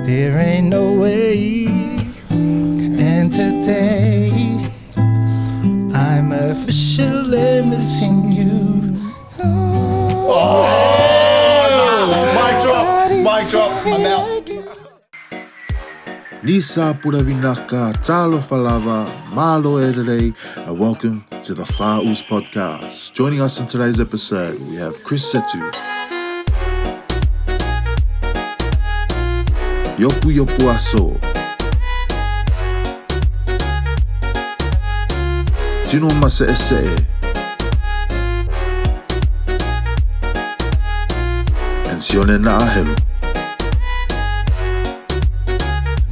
There ain't no way. And today I'm officially missing you. Mic drop, I'm out. Lisa Puravinaka, Talo Falava, Malo Ederei, and welcome to the FA UCE Podcast. Joining us in today's episode, we have Chris Setu. Yopu Aso. Tino Mase'ese. And Sione Na'ahelu.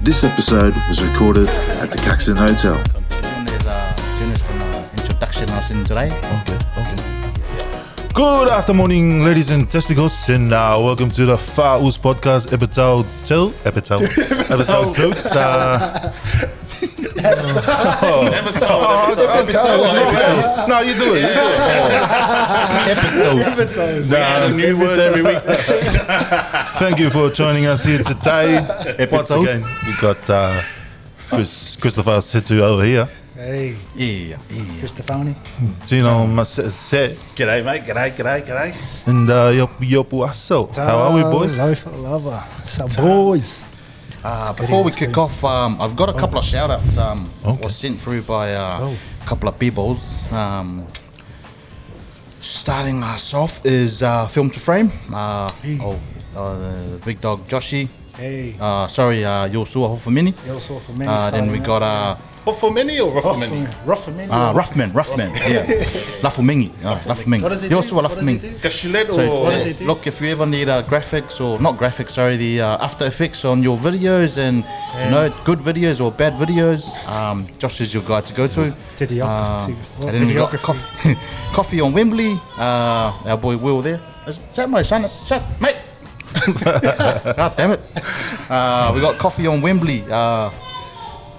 This episode was recorded at the Caxton Hotel. There's introduction us in today. Okay. Good afternoon, ladies and testicles, and welcome to the FA UCE Podcast, episode 2. No, you do it. Episodes. New word every week. Thank you for joining us here today. Once again, we got Christopher Setu over here. Hey, Yeah. Christopher. Tino Masese G'day, mate. G'day. and Yopu Aso. How are we, boys? Lover. So, boys. Before we kick off, I've got a couple of shout-outs was sent through by a couple of peoples. Starting us off is Film to Frame. The big dog Joshi. Hey. Yosua Hofamini. You also for many. Then we got Hofamini or Ruffamini? Ruffamini. Ruffman, yeah. Lafumingi. Lafumingi. What does he do? Yosua What does he Lafumingi. do? Gashulet So, or What does he do? look, if you ever need graphics or not graphics, sorry, the After Effects on your videos and you know good videos or bad videos, Josh is your guy to go to. Videography. And then we got coffee on Wembley. Our boy Will there. Is that my son? Mate. God damn it. We got coffee on Wembley.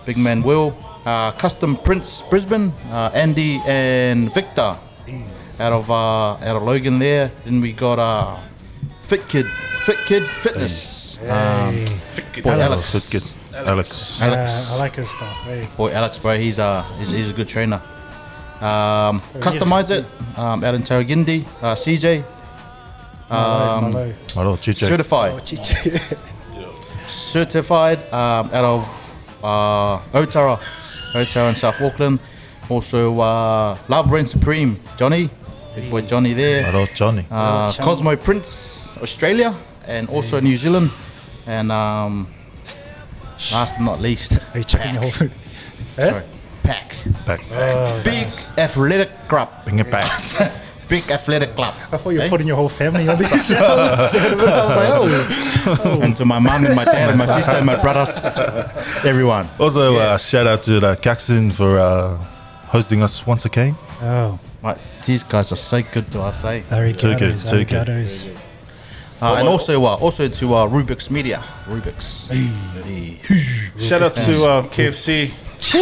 Big man Will. Custom Prince Brisbane. Andy and Victor. Out of Logan there. Then we got Fit Kid Fitness. Boy Alex. Alex. I like his stuff. Hey. Boy Alex, bro, he's a good trainer. Customize it out in Tarragindi. CJ. Malo. Hello, Chiche. Certified. Chichi. Certified out of Otara in South Auckland. Also Love Reign Supreme, Johnny. Big boy Johnny there. Hello, Johnny. Cosmo Prince, Australia, and also New Zealand. And last but not least, Are you checking your whole food? Pack. Back. Big athletic club. Bring it back. Big athletic club. I thought you were putting your whole family on these shows. I was like, And to my mum and my dad and my sister and my brothers, everyone. Also, shout out to the Caxton for hosting us once again. oh, Right, these guys are so good to us, eh? Too good. arigatos. And also to Rubik's Media. Rubik's. shout out to KFC. As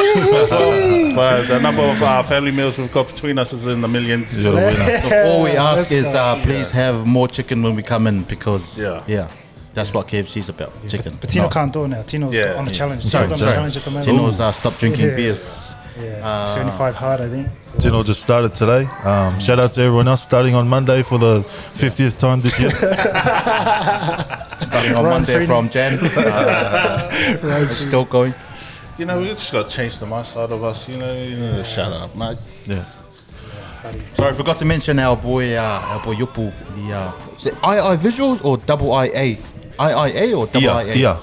well. The number of family meals we've got between us is in the millions. You're the winner. All we ask is please have more chicken when we come in because that's what KFC's about, chicken. But Tino No. can't do it now. Tino's on the challenge. Sorry, Tino's on the challenge at the moment. Tino's stopped drinking Yeah. beers. Yeah, 75 hard, I think. Tino just started today. Shout out to everyone else starting on Monday for the 50th time this year. Starting on Ryan Monday Freeney. from Jan. It's still going. You know, we just got to change the my side of us. You know, shut up, mate. Yeah. Sorry, I forgot to mention our boy Yupu. Is it II Visuals or double IA? IIA or double IA? Yeah.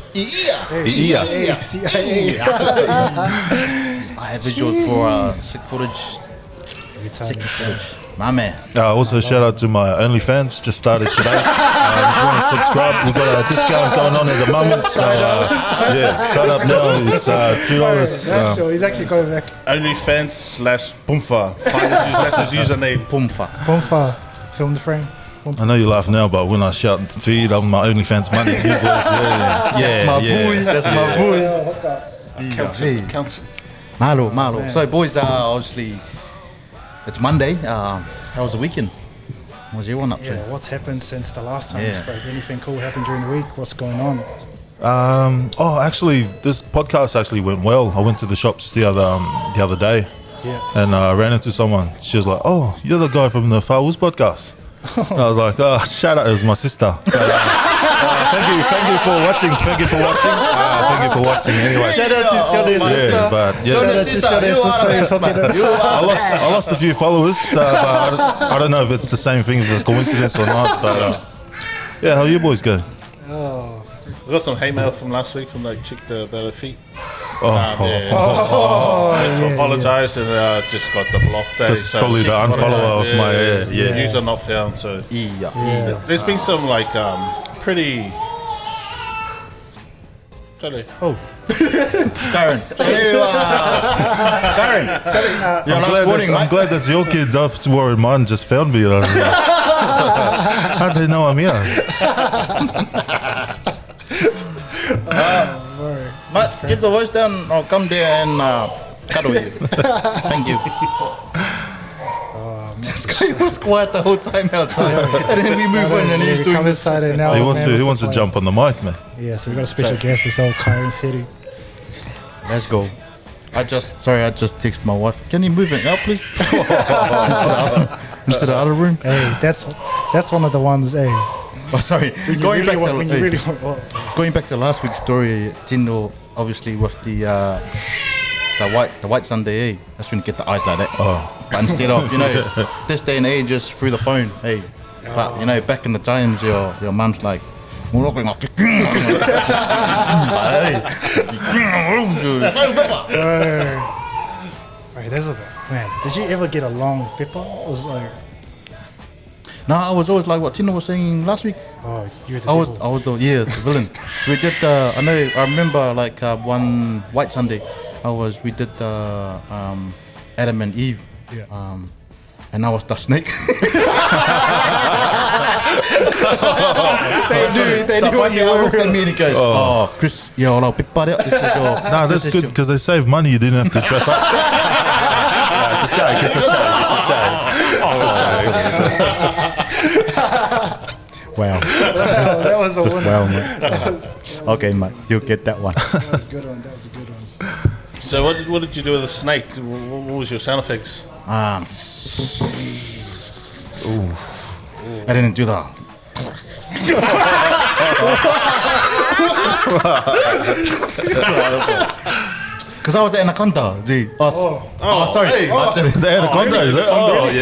CIA. I have visuals for sick footage. Sick footage. My man. Also, shout out to my OnlyFans, just started today. If you want to subscribe, we've got a discount going on at the moment. So, sign up now. It's $2. Sure, he's actually going back. OnlyFans/Boomfa. That's his username. Pumfa. Bonfire. Film the frame. I know you laugh now, but when I shout feed on my OnlyFans money, you boys, That's my boy. That's my boy. Count. Malo. So, boys, obviously, it's Monday. How was the weekend? What was everyone up to? Yeah, what's happened since the last time Yeah. we spoke? Anything cool happened during the week? What's going on? Actually, this podcast actually went well. I went to the shops the other day, and I ran into someone. She was like, "Oh, you're the guy from the FA UCE Podcast." And I was like, "Oh, shout out, it was my sister." But, thank you for watching. Thank you for watching. Anyway, Shout out to your sister. yeah, but yeah. Shout out to your sister. I lost a few followers, but I don't know if it's the same thing, if it's a coincidence or not. But yeah, how you boys going? We got some hate mail from last week from that chick about her feet. Oh, I had to apologise and just got the block day. That's probably the unfollower of my user not found. So there's been some like pretty. Oh, Darren. Darren. I'm glad that's your kids. After mine just found me. How do they know I'm here? But keep the voice down. I'll come there and cuddle you. Thank you. This guy was quiet the whole time outside, and then we move on, and he's doing come this. inside and now. He wants to jump on the mic, man. Yeah, so we got a special guest. This whole Kyron City. Let's go. I just texted my wife. Can you move it out, please? Into the other room. Hey, that's one of the ones. Hey, Oh, sorry. Going back to last week's story, Tino, obviously with the white Sunday, that's when you get the eyes like that. Oh. But instead of, this day and age, just through the phone, hey. But, back in the times, your mum's like, man, did you ever get a long pepper? It was like, no, I was always like what Tino was saying last week. oh, you were the I devil. was the villain. We did I remember like one White Sunday. We did Adam and Eve. Yeah. And I was the snake. They knew what you I were. looked at me and he goes, "Oh, Chris, I'll pick part out. This is your." Nah, that's good because they save money. You didn't have to dress up. It's a joke. Wow. That was a Just one. wow, mate. Okay, mate, you'll get that one. That was a good one. That was a good one. So what did you do with the snake? What was your sound effects? I didn't do that. Because I was at Anaconda. Sorry. Hey. They had a condo, is it? Oh, yeah.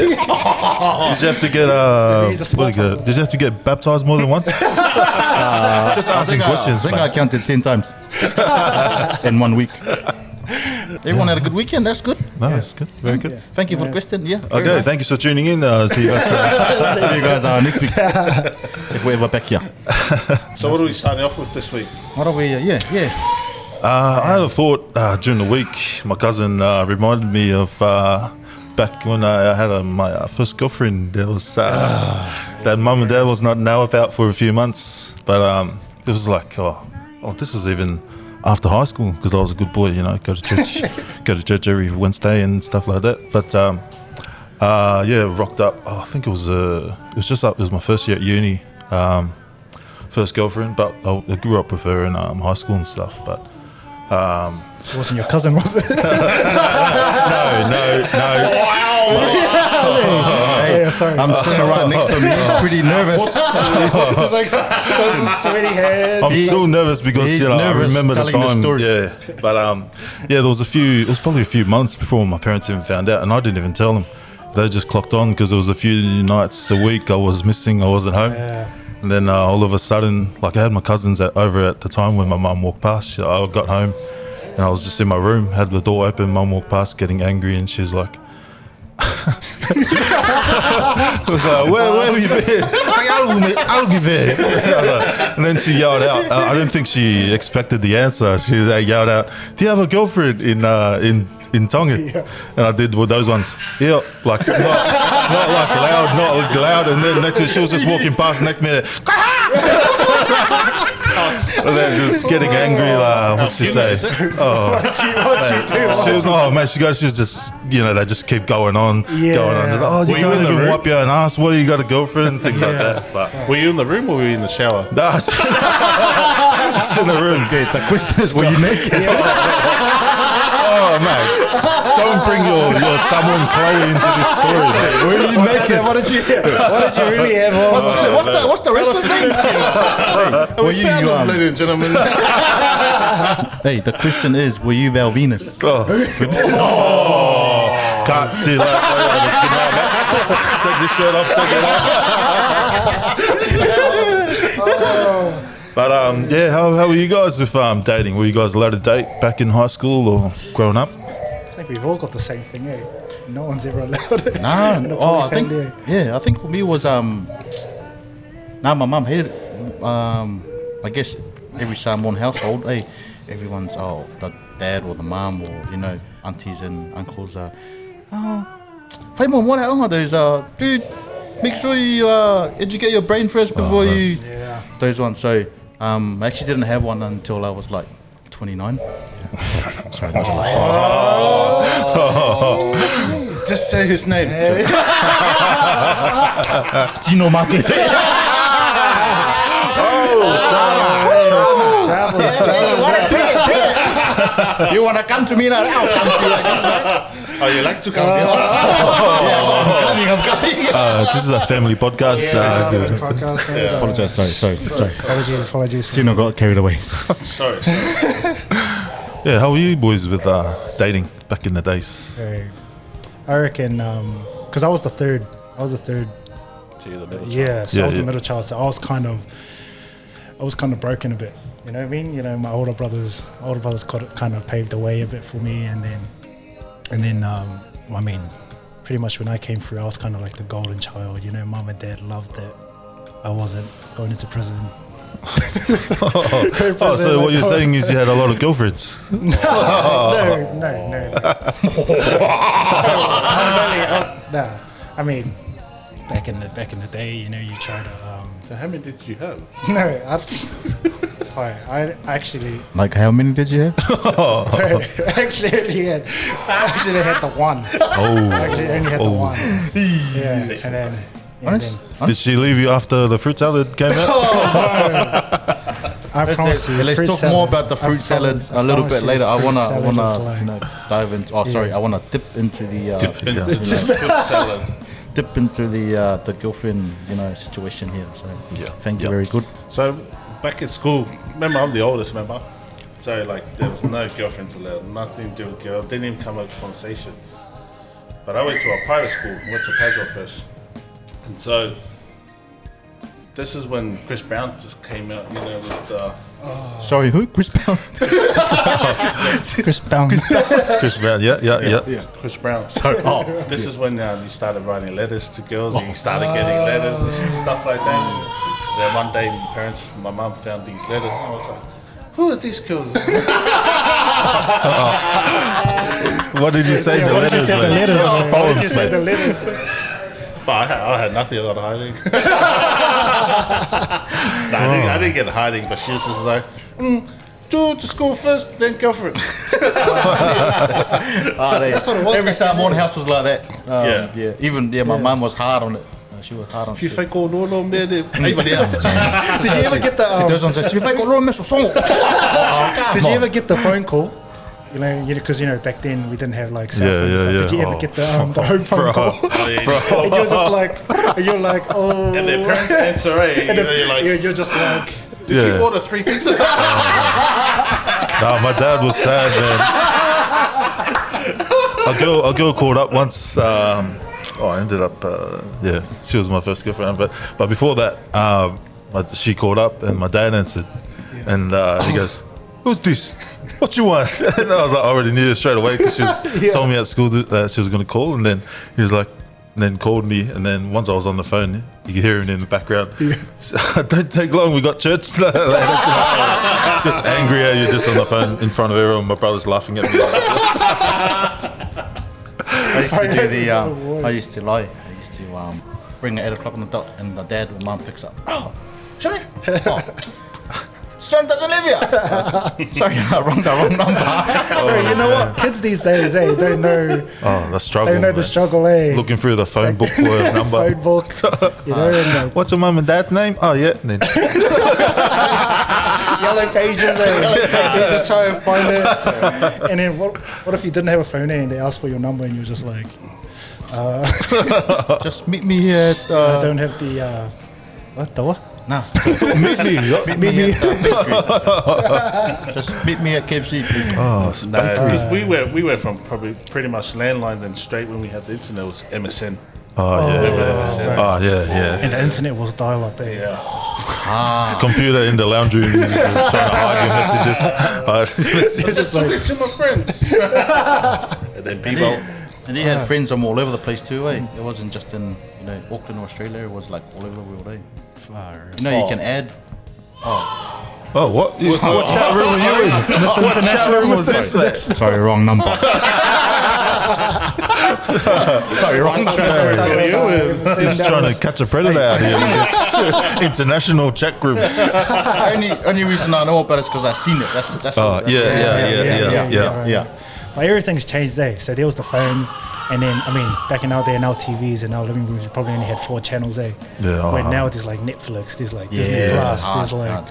Did you have to get did you have to get baptized more than once? Just asking questions, I think I counted 10 times in 1 week. Everyone had a good weekend. That's good. No, that's good. Very good. Thank you for the question. Yeah. very Okay, nice. thank you for tuning in. See you guys. See you guys next week if we're ever back here. So what are we starting off with this week? What are we? Yeah. I had a thought during the week. My cousin reminded me of back when I had my first girlfriend. There was that mum and dad was not now about for a few months, but it was like, this is even after high school because I was a good boy, go to church every Wednesday and stuff like that. But rocked up. I think it was my first year at uni, first girlfriend. But I grew up with her in high school and stuff. But It wasn't your cousin, was it? no. Yeah, sorry. I'm sitting right next to him. He's pretty nervous. It's like sweaty hands. I'm still nervous because he's I nervous remember the telling the time. story. Yeah, but there was it was probably a few months before my parents even found out, and I didn't even tell them. They just clocked on because there was a few nights a week I was missing. I wasn't home. Yeah. And then all of a sudden, like I had my cousins over at the time when my mum walked past. I got home and I was just in my room, had the door open, mum walked past getting angry, and she was like, I was like, where have you been? I'll give it. And then she yelled out, I don't think she expected the answer. She yelled out, do you have a girlfriend in Tongan? Yeah. And I did with those ones. Yeah, like not like loud. And then next she was just walking past, next minute, and then just getting angry. What'd she say? What you do? She was she was just, they just keep going on. Yeah. Just, you Were you can't in the even room? wipe your own ass. What, you got a girlfriend? Things like Yeah. that. But Were you in the room or were you in the shower? no, us in the room. Okay, the question is, were you naked? Oh, mate. Don't bring your someone Chloe into this story, mate. Were you naked? What did you really have on? What's the rest of the name? Were you, ladies and gentlemen. hey, the question is, were you Val Venus? Can't see that. Take this shirt off, take it off. But yeah, how were you guys with dating? Were you guys allowed to date back in high school or growing up? I think we've all got the same thing, eh? No one's ever allowed it. Nah, in a I think, poly family, I think for me was my mum hated it. I guess every Samoan household, everyone's the dad or the mum or aunties and uncles are whai mo mora onga those dude, make sure you educate your brain first before you those ones. So I actually didn't have one until I was like 29. Sorry, that's a lie. Just say his name. Tino Marquez. You want to come to me now? I'll come to you. Oh, you like to come here? I'm coming. This is a family podcast. Apologize. Sorry. Apologies. Tino got carried away. Sorry. Yeah, how were you boys with dating back in the days? I reckon, because I was the third. So you're the middle child. I was the middle child, so I was kind of broken a bit. You know what I mean? My older brothers kind of paved the way a bit for me, and then I mean, pretty much when I came through, I was kind of like the golden child. Mum and dad loved it. I wasn't going into prison. So what you're saying is you had a lot of girlfriends? No. I mean, back in the day, you try to. So how many did you have? No, I actually. Like, how many did you have? I actually only had the one. Oh, I actually only had the one. Yeah, and then. Did she leave you after the fruit salad came out? I promise you. Let's talk more about the fruit salad a little bit later. I wanna dive into. I wanna dip into the dip into the girlfriend situation here. So thank you, very good. So back at school, remember I'm the oldest, remember? So like there was no girlfriends allowed, nothing to do with girls, didn't even come up with conversation. But I went to a private school, went to Padua first. And so this is when Chris Brown just came out, with the... Sorry, who? Chris Brown? Chris Brown. Chris Brown, yeah. Chris Brown. Sorry. This is when you started writing letters to girls, and you started getting letters and stuff like that. And then one day my mum found these letters, and I was like, who are these girls? What did you say? What did you say? The letters. But I had nothing, a lot of hiding. I didn't get hiding, but she was just like, do the school first, then girlfriend. That's what it was. Every Samoan house was like that. Even my mum was hard on it. She was hard on it. Did you ever get the? Did you ever get the phone call? Because back then we didn't have like cell phones. Did you ever get the home phone call? And you're just like, oh. And their parents answer, you're just like, did you order 3 pizzas? No, my dad was sad, man. A girl called up once. I ended up, she was my first girlfriend. But before that, she called up and my dad answered, and he goes, "Who's this? What you want?" And I was like, I already knew it straight away because she was told me at school that she was going to call, and then he was like, and then called me, and then once I was on the phone, you could hear him in the background. Don't take long, we got church later. Just angry at you, just on the phone in front of everyone. My brother's laughing at me. I used to lie. I used to bring at 8 o'clock on the dot, and the dad or mum picks up. Oh, sorry. John doesn't live here. Sorry, wrong number. You know what? Kids these days, don't know. Oh, the struggle. They know the struggle, Looking through the phone book for a number. Phone book. And What's your mum and dad's name? Oh, yeah. And then yellow pages. You just try and find it. And then what if you didn't have a phone and they asked for your number and you're just like, Just meet me here at... I don't have the what? Nah. Meet me. Just meet me at KFC, please. Oh, No, 'cause we were from probably pretty much landline, then straight when we had the internet was MSN. Oh yeah. And the internet was dial-up. Computer in the lounge room, trying to hide your messages. Just talking to my friends. And then people. And he had friends from all over the place too, eh? It wasn't just in, Auckland or Australia. It was like all over the world, eh? You can add... Oh, what chat room are you in? What chat room was this? Sorry, wrong number. Sorry, wrong number. He's trying to catch a predator out here with this international chat groups. Only reason I know about it is because I've seen it. That's all. Yeah. But everything's changed there. So there was the phones, and then back in our day, in our TVs and our living rooms, we probably only had 4 channels there. Yeah. Where now there's like Netflix, there's like Disney Plus, there's like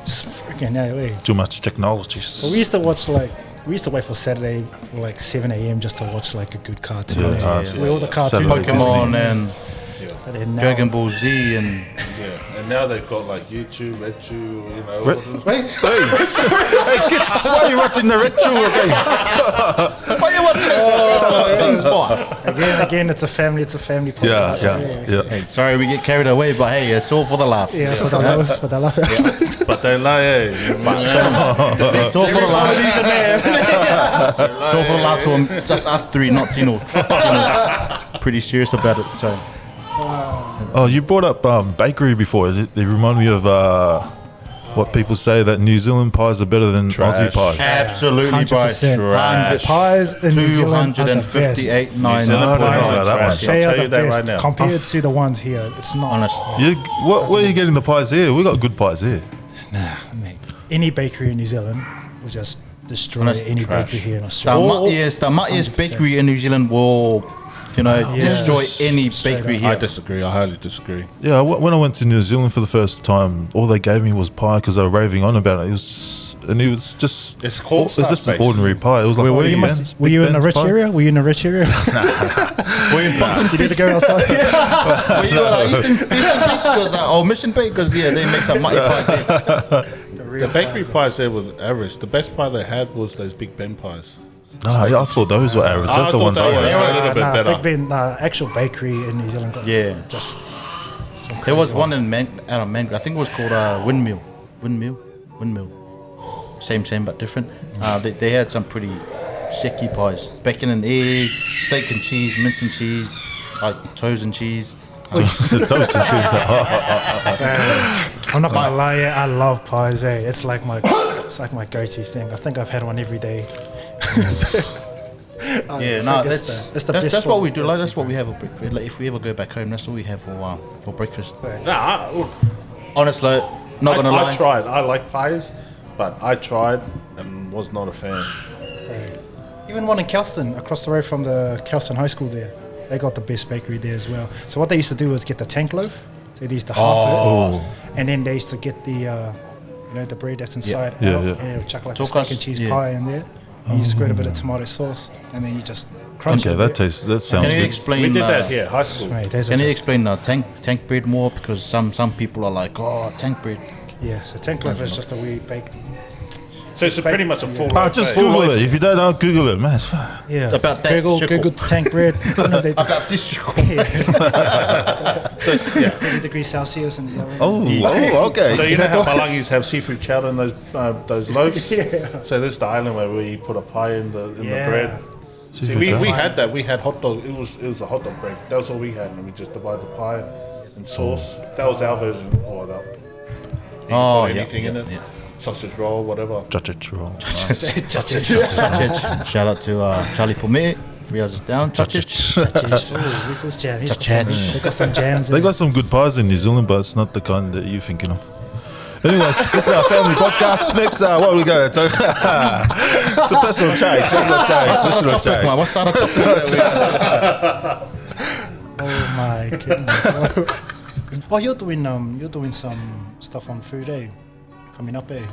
just freaking way. Too much technology. But we used to wait for Saturday, like 7 a.m. just to watch like a good cartoon. Where all the cartoons, Pokemon and now, Dragon Ball Z and... And now they've got like YouTube, RedTube, Hey, kids, why are you watching the ritual again? Why are you watching this? Things, boy? Again, it's a family podcast. Yeah. Hey, sorry we get carried away, but hey, it's all for the laughs. Yeah, for the laugh. But they lie, It's all for the laughs. It's all for the laughs from just us 3, not Tino. Tino's pretty serious about it, so... Oh, you brought up bakery before. They remind me of what people say, that New Zealand pies are better than Aussie pies. Absolutely, 100%. Pies in New Zealand are the best. 258.9. I don't know about that one. They I'll are tell the you that best right now. compared to the ones here. It's not. Honestly. Where are you getting the pies here? We got good pies here. Mate, any bakery in New Zealand will just destroy Honest any trash. bakery here in Australia. The Matias bakery in New Zealand will, destroy any bakery I here. disagree. I highly disagree. Yeah, when I went to New Zealand for the first time, all they gave me was pie because they were raving on about it. It was just... It's called It's just an ordinary pie. It was like... Were you in the rich area? Were you in the rich area? Were you in Buckland? You need to go outside. Were you at Eastern Bakers or Mission Bakers? Yeah, they make some Mati pies there. The bakery pies there was average. The best pie they had was those Big Ben pies. No, I thought those were average. That's the thought ones they I were like. a little bit better. Big Ben, actual bakery in New Zealand got just some There was crazy one in out of Mangrove. I think it was called Windmill. Same but different. They had some pretty shaky pies. Bacon and egg, steak and cheese, mince and cheese, toast and cheese. The toast and cheese. I'm not gonna lie, I love pies. It's like my go-to thing. I think I've had one every day. That's what we do. Like that's what we have for breakfast. Like if we ever go back home, that's what we have for breakfast. Honestly, not gonna lie. I tried. I like pies, but I tried and was not a fan. Even one in Kelston, across the road from the Kelston High School there. They got the best bakery there as well. So what they used to do was get the tank loaf. So they used to half it, and then they used to get the the bread that's inside out, and it'll chuck like a steak and cheese pie in there. And you squirt a bit of tomato sauce, and then you just crunch it. Okay, that sounds Can you good. explain? We did that here, high school. Mate, Can you explain tank bread more? Because some people are like, tank bread. Yeah, so tank loaf is just a wee baked. So it's pretty much a full. Just Google it. If you don't know, Google it, man. It's fine. Yeah, It's about that Google tank bread. About this. 30 degrees Celsius in the oven. Oh, okay. So you know how Malangis have seafood chowder in those loaves? Yeah. So this is the island where we put a pie in the bread. See, we had that. We had hot dog. It was a hot dog bread. That was all we had, and we just divide the pie and sauce. That was our version. Or that. You can put anything in it. Yeah. Sausage roll, whatever. Chachich roll. Shout out to Charlie Pomé, 3 hours down. Chachich. They got some jams. They got some good pies in New Zealand, but it's not the kind that you're thinking of. Anyways, this is our family podcast. Next, what we got to talk about? It's a personal chat. What's that topic? Oh my goodness. Oh, you're doing some stuff on food, eh? coming up, eh?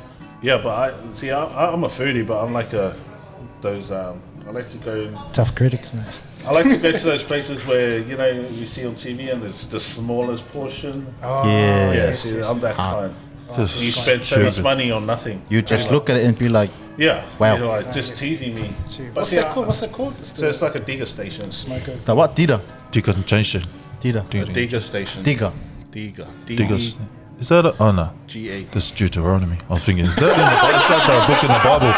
Yeah, but I'm a foodie, but I'm like those. I like to go. Tough critics, man. I like to go to those places where you see on TV and it's the smallest portion. Oh, Yes, I'm that kind. Just You spend so much stupid. money on nothing. You just look at it and be like, Yeah. Wow. You're like just teasing me. What's that called? What's that called? So it's like a digger station. Smoko. the what? Dida. You couldn't change it. Dida. A digger station. Digger. Digger. Because is that a, oh no, D-E-G-A. that's Deuteronomy. I was thinking, is that, is that the book in the Bible?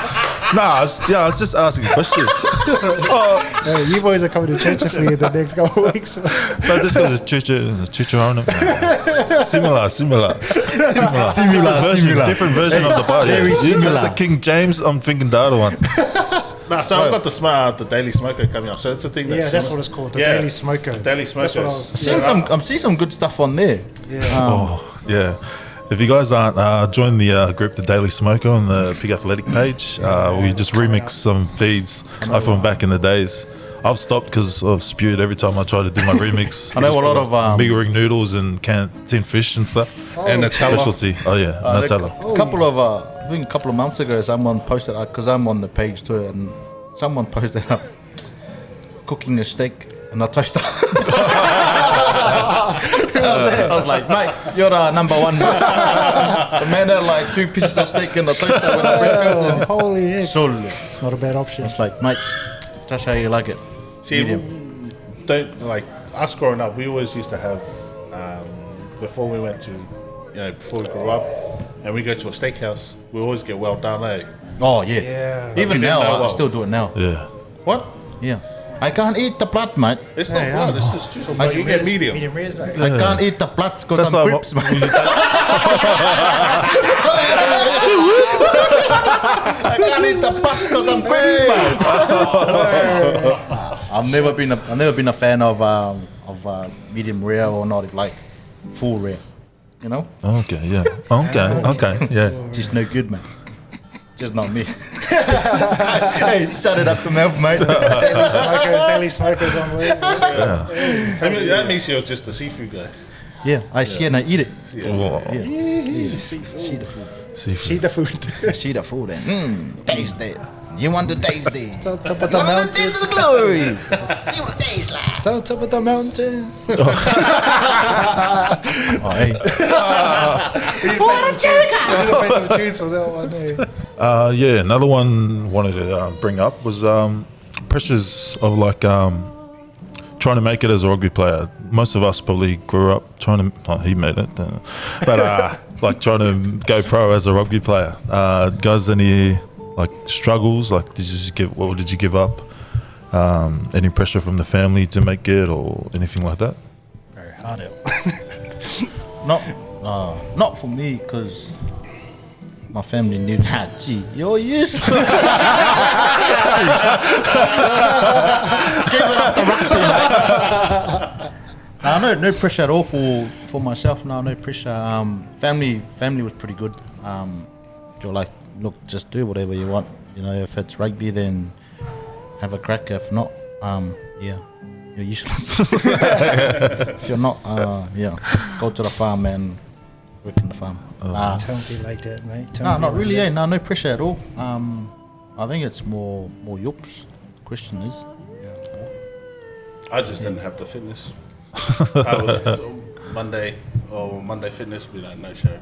Nah, I was just asking questions. Hey, you boys are coming to church with me in the next couple of weeks. But just because it's Deuteronomy. Similar. Different version of the Bible. Very similar. That's the King James. I'm thinking the other one. Nah, so I've got the Daily Smoko coming up. So it's a thing Yeah, that's what it's called. The Daily Smoko. Daily That's what I Smoko. was. I'm seeing some good stuff on there. Yeah. Yeah. If you guys aren't, join the group, the Daily Smoko, on the Pig Athletic page. We just remix some feeds like from back in the days. I've stopped because I've spewed every time I try to do my remix. I know a lot of big ring noodles and canned tin fish and stuff. And Nutella. Specialty. Oh yeah, Nutella. I think a couple of months ago, someone posted because I'm on the page too, and someone posted up cooking a steak and a toaster. I was like, mate, you're number one. The man had like 2 pieces of steak and a toaster with a bread goes in. Holy heck. Solely. It's not a bad option. It's like, mate, that's how you like it. See, Medium. don't like us growing up. We always used to have before we went to, before we grew up, and we go to a steakhouse. We always get well done, eh? Oh yeah. Yeah. Even You now, didn't know I what- still do it now. Yeah. What? Yeah. I can't eat the blood, mate. It's not Hey, blood. It's just you get medium. Medium rares, eh? I can't eat the blood because That's I'm like grips, mate. I can't eat the blood because I'm grips, mate. I've never been a fan of medium rare or not like full rare. You know, Okay. Yeah. Okay. Yeah. just no good, man. Just not me. Hey, shut it up the mouth, mate. Daily Smoko's on way. Yeah. I mean, that means you're just a seafood guy. Yeah, I see and I eat it. Whoa. Seafood. See the food. Seafood. See the food. See the food and taste it. You want to taste it. Top of the You want to mountain. taste the glory. See what it tastes like. Top of the mountain. Oh, hey. Play some tunes for that one, eh? Yeah, another one wanted to bring up was pressures of like trying to make it as a rugby player. Most of us probably grew up trying to. Oh, he made it, but like trying to go pro as a rugby player. Guys, any like struggles? Like, what did you give up? Any pressure from the family to make it or anything like that? Very hard out. Not for me, because my family knew that. Gee, you're useless. Give it up the rugby. No pressure at all for myself. No pressure. Family was pretty good. You're like, look, just do whatever you want. You know, if it's rugby, then have a crack. If not, yeah, you're useless. If you're not, go to the farm and work in the farm. Don't be like that, mate. No, not really. No pressure at all. I think it's more yups. Question is, I just didn't have the fitness. I was Monday fitness, be like, no show.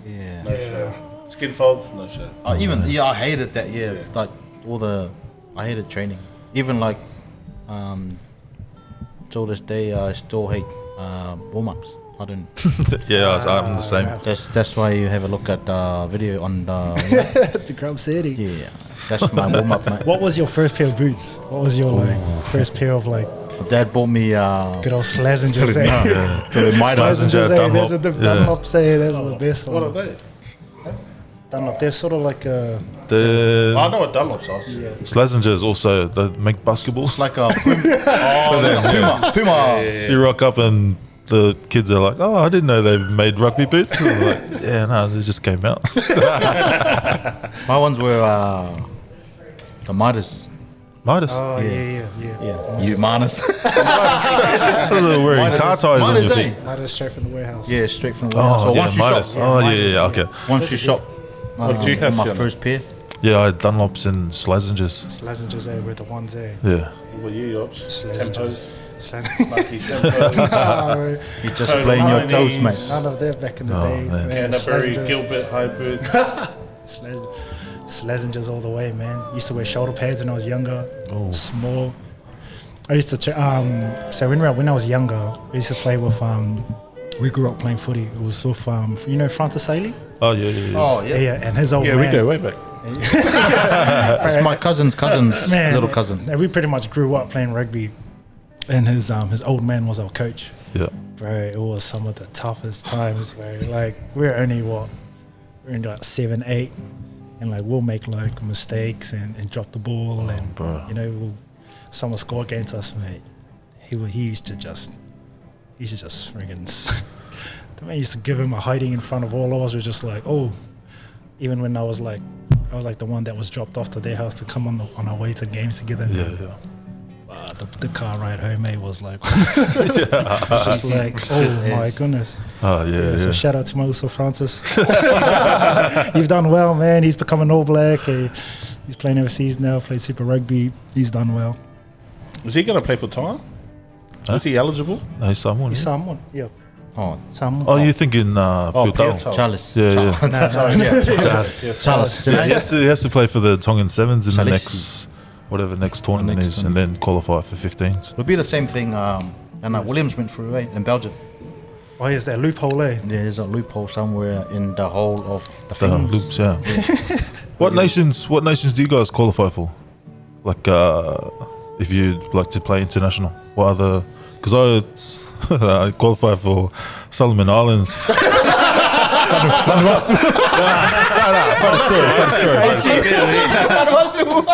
yeah. No show. Skin folds, no show. I hated that. Yeah, like I hated training. Even like, till this day, I still hate warm ups. I don't. Yeah, I'm the same. That's why you have a look at the video on the. The Grub City. Yeah, that's my warm up, mate. What was your first pair of boots? What was your first pair of like My dad bought me. good old Slazengers? To the Midas. Slazengers, Dunlop. there's a Dunlop, say those are the best What are ones. they? Dunlop, they're sort of like a The I know what Dunlop's are. Slazengers also, they make basketballs. Like a Puma. You rock up and the kids are like, oh, I didn't know they made rugby boots. And I'm like, yeah, no, they just came out. My ones were the Midas. Midas. oh yeah. Yeah, you Midas. They're wearing Midas car is- ties on Midas, your eh? feet. Might have straight from the warehouse. Yeah, straight from the warehouse. Oh, So yeah, once you Midas. shop, Oh, yeah, okay. once you shop What did you have, my Shiona? first pair. Yeah, I had Dunlops and Slazengers. Slazengers there with the ones there. Yeah. What were you, Yops? Slazengers. Lucky Tempos. No, You're just Those playing your 90s. toes, mate. none of that back in the Oh, day. man. Canterbury, Slazengers. Gilbert, Hybrid. Slazengers all the way, man. Used to wear shoulder pads when I was younger. Oh. Small. I used to so when I was younger, we used to play with we grew up playing footy. It was with Francis Ailey? Oh, yeah. Oh, yeah. Yeah, and his old Yeah, man. we go way back. It's my cousin's Man, little cousin. and we pretty much grew up playing rugby, and his old man was our coach. Yeah. Bro, it was some of the toughest times, bro. Like, we're only we're in like 7, 8, and like we'll make like mistakes and drop the ball, and bro. someone score against us, mate. He used to just friggin' the man used to give him a hiding in front of all of us. We're just like, oh. Even when I was like the one that was dropped off to their house to come on our way to games together. Yeah. The car ride home, mate, was like, just like, oh my goodness. Oh, yeah. So shout out to Malos Francis. You've done well, man. He's become an All Black. He's playing overseas now. Played Super Rugby. He's done well. Is he going to play for Tonga? Is he eligible? No, he's someone. He's someone. Yeah. Oh, Someone. Oh, you're thinking Bill Pietro. Dale. Charles. Yeah. Charles. He has to play for the Tongan Sevens in the Salesi. next tournament Next is, and then qualify for 15s. It'll be the same thing. And Williams went through in Belgium. Oh, here's that loophole, eh? There's a loophole somewhere in the whole of the The things. loops, yeah. What nations do you guys qualify for? Like, if you'd like to play international, what other? Because I qualify for Solomon Islands. Funny story.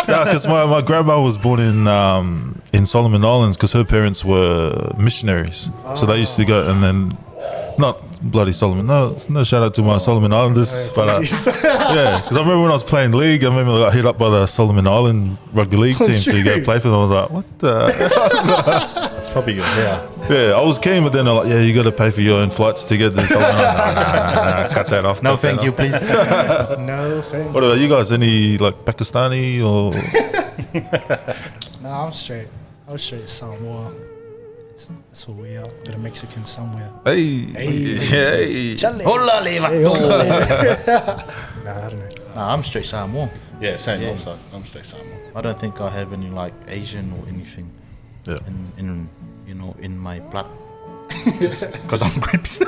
Because my grandma was born in Solomon Islands because her parents were missionaries, so they used to go and then not bloody Solomon. No shout out to my Solomon Islanders, but yeah, because I remember when I was playing league, I remember I got hit up by the Solomon Island rugby league team to go play for them. I was like, what the? It's probably your hair. Yeah, I was keen, but then they're like, yeah, you got to pay for your own flights to get to Solomon Island. Nah, cut that off. No, cut that thank you, off. please. No, thank What about you guys? Any like Pakistani or? No, I'm straight. Samoa. That's all we are. Bit of Mexican somewhere. Hey. Chale. Hola, leva. Hey, hola. Nah, I don't know. Nah, I'm straight Samoan. Yeah, same. Yeah. Also, I'm straight Samoan. I don't think I have any like Asian or anything Yeah. in my blood. Because I'm Crips.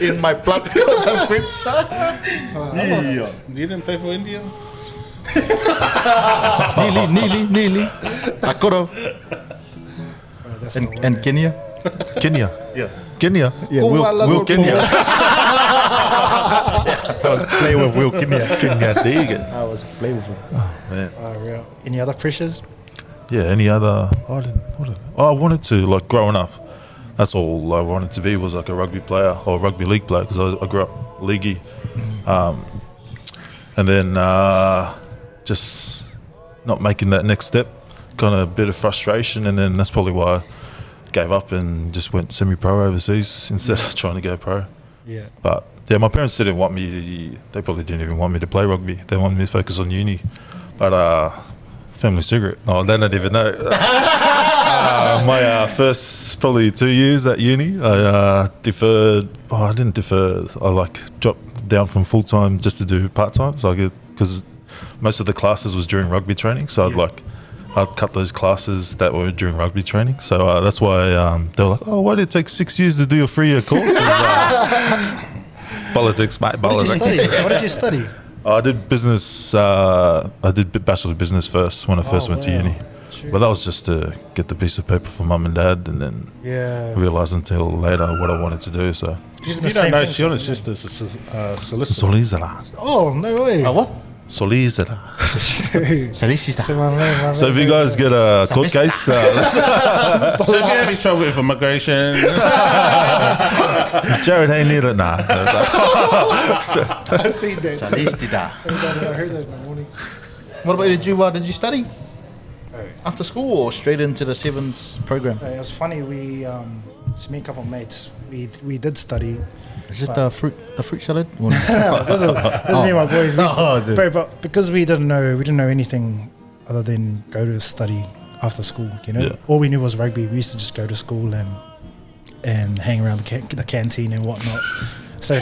In my blood, because I'm Crips. Yeah. You didn't play for India? Nearly. I could have. Bro, that's not And right. Kenya. Kenya. Yeah. Kenya. Yeah, Oh, I love Will it. Kenya. I was playing with Will Kenya. Kenya. There you go. I was playing with him. Man. Real. Any other pressures? Yeah. Any other? I wanted to like growing up. That's all I wanted to be was like a rugby player or a rugby league player because I grew up leaguey, and then just not making that next step, kind of a bit of frustration, and then that's probably why I gave up and just went semi-pro overseas instead of trying to go pro. Yeah. But yeah, my parents didn't want me. They probably didn't even want me to play rugby. They wanted me to focus on uni. But family secret. Oh, they don't even know. My first probably 2 years at uni, I deferred. Oh, I didn't defer. I like dropped down from full time just to do part time. So I could, because most of the classes was during rugby training. So I'd cut those classes that were during rugby training. So that's why they were like, oh, why did it take 6 years to do a 3-year course? Politics, mate. What did you Politics. study? What did you study? I did business. I did Bachelor of Business first when I first went to wow. uni. True. But that was just to get the piece of paper for mum and dad, and then Yeah. realised until later what I wanted to do. So Even You the don't same know, thing. Shiona's sister's a solicitor. solizera, Oh, no way. What? solizera. Salishista. So if you guys get a court case, So if you have any trouble with immigration, Jared ain't near it now. So I seen that. Salistida. I heard that in the morning. What about did you study? After school or straight into the sevens program? It was funny. We, it's me and a couple of mates. We did study. Is this the fruit salad? Or This is me and my boys. is it? But because we didn't know anything other than go to study after school. Yeah. All we knew was rugby. We used to just go to school and hang around the canteen and whatnot. So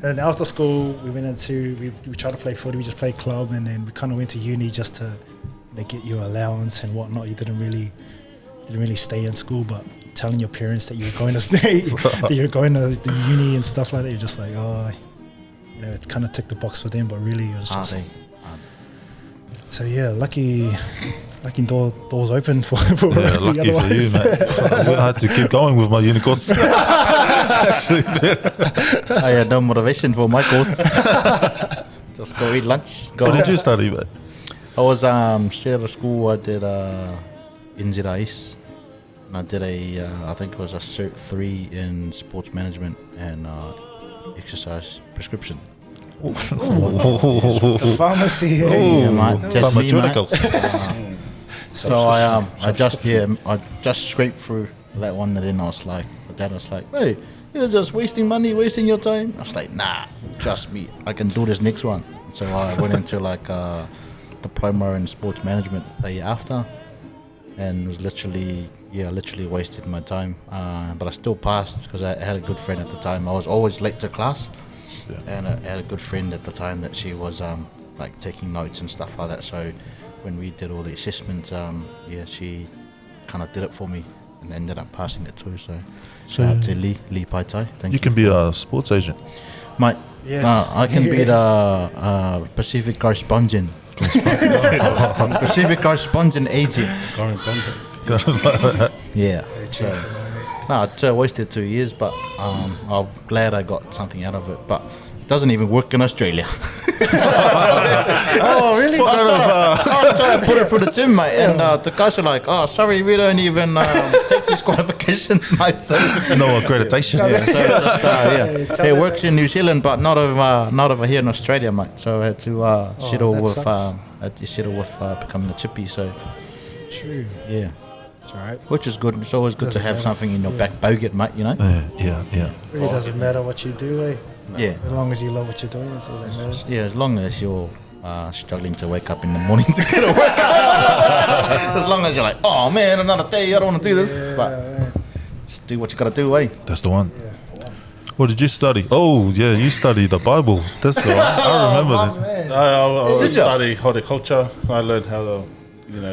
and after school we went into we tried to play footy. We just played club, and then we kind of went to uni just to get your allowance and whatnot. You didn't really stay in school, but telling your parents that you were going to stay, that you're going to the uni and stuff like that, you're just like, it kind of ticked the box for them, but really it was just. So lucky doors open for Yeah, rugby. lucky for you, mate. I had to keep going with my uni course. Actually, I had no motivation for my course. Just go eat lunch. what did you study, mate? I was straight out of school. I did NZIS, and I did I think it was a Cert 3 in sports management and exercise prescription. The pharmacy. Yeah, mate, just me, mate. Pharmaceuticals. So I just scraped through that one, and then I was like, my dad was like, hey, you're just wasting money, wasting your time. I was like, nah, trust me, I can do this next one. So I went into like diploma in sports management the year after, and was literally wasted my time. But I still passed because I had a good friend at the time. I was always late to class, and I had a good friend at the time that she was like taking notes and stuff like that. So when we did all the assessments, she kind of did it for me and ended up passing it too. So shout out to Lee Pai Tai. Thank you. You can be a sports agent. Mate, Yes. I can be the Pacific correspondent. Pacific correspondent agent. Yeah. I wasted 2 years, but I'm glad I got something out of it. But it doesn't even work in Australia. Oh, really? I was trying to put it through the gym, mate, and the guys were like, "Oh, sorry, we don't even take these qualifications, mate." So, No accreditation. it works in New Zealand, but not over here in Australia, mate. So I had to settle with becoming a chippy. So True. yeah, That's all right. which is good. It's always good to Doesn't have matter. something in your back pocket, mate. You know. Yeah. It really doesn't matter what you do, eh? Yeah. As long as you love what you're doing, that's all that matters. Yeah, as long as you're struggling to wake up in the morning to get to work. As long as you're like, oh man, another day, I don't want to do this. But just do what you got to do, eh? That's the one. What did you study? Oh, yeah, you studied the Bible. That's the one. I remember this. I Did ya? studied horticulture. I learned how to,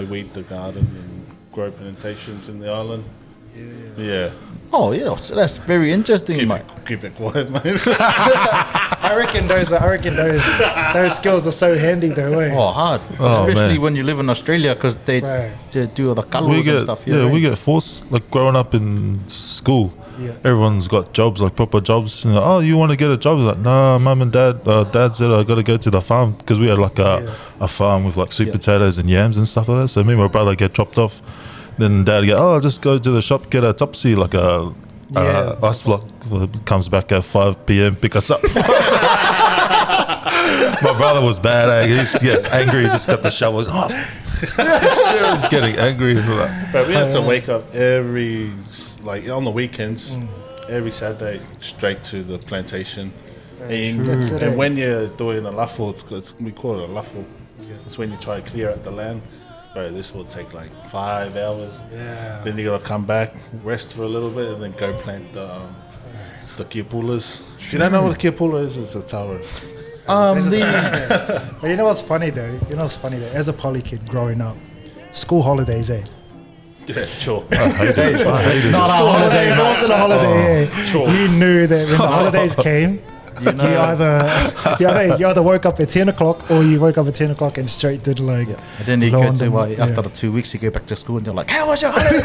weed the garden and grow plantations in the island. Yeah. Oh yeah, so that's very interesting, mate. Keep it quiet, mate. I reckon those skills are so handy though, eh? Oh, hard. Oh, Especially man. when you live in Australia, because they do all the We colours and get stuff. we get forced, like growing up in school. Yeah. Everyone's got jobs, like proper jobs. And oh, you want to get a job? Like, nah, mum and dad. Dad said I got to go to the farm because we had like a farm with like sweet potatoes and yams and stuff like that. So me and my brother get dropped off. Then dad go, oh, just go to the shop, get a Topsy, like a ice block. Comes back at 5 p.m. pick us up. My brother was bad. He gets angry. He just got the shovel. Getting angry. But we had to wake up on the weekends, every Saturday, straight to the plantation. That's it, eh? And when you're doing a luffle, we call it a luffle. It's when you try to clear out the land. But this will take like 5 hours. Yeah. Then you gotta come back, rest for a little bit, and then go plant the kipulas. If you don't know what a kipula is, it's a taro. But you know what's funny though? As a poly kid growing up, school holidays, eh? Yeah, sure. I hate it. Not a holiday, It wasn't a holiday, eh? Sure. You knew that when the holidays came, you either woke up at 10 o'clock or you woke up at 10 o'clock and straight did like. And then you blow go on to them, after the 2 weeks, you go back to school and they're like, "How was your holiday?"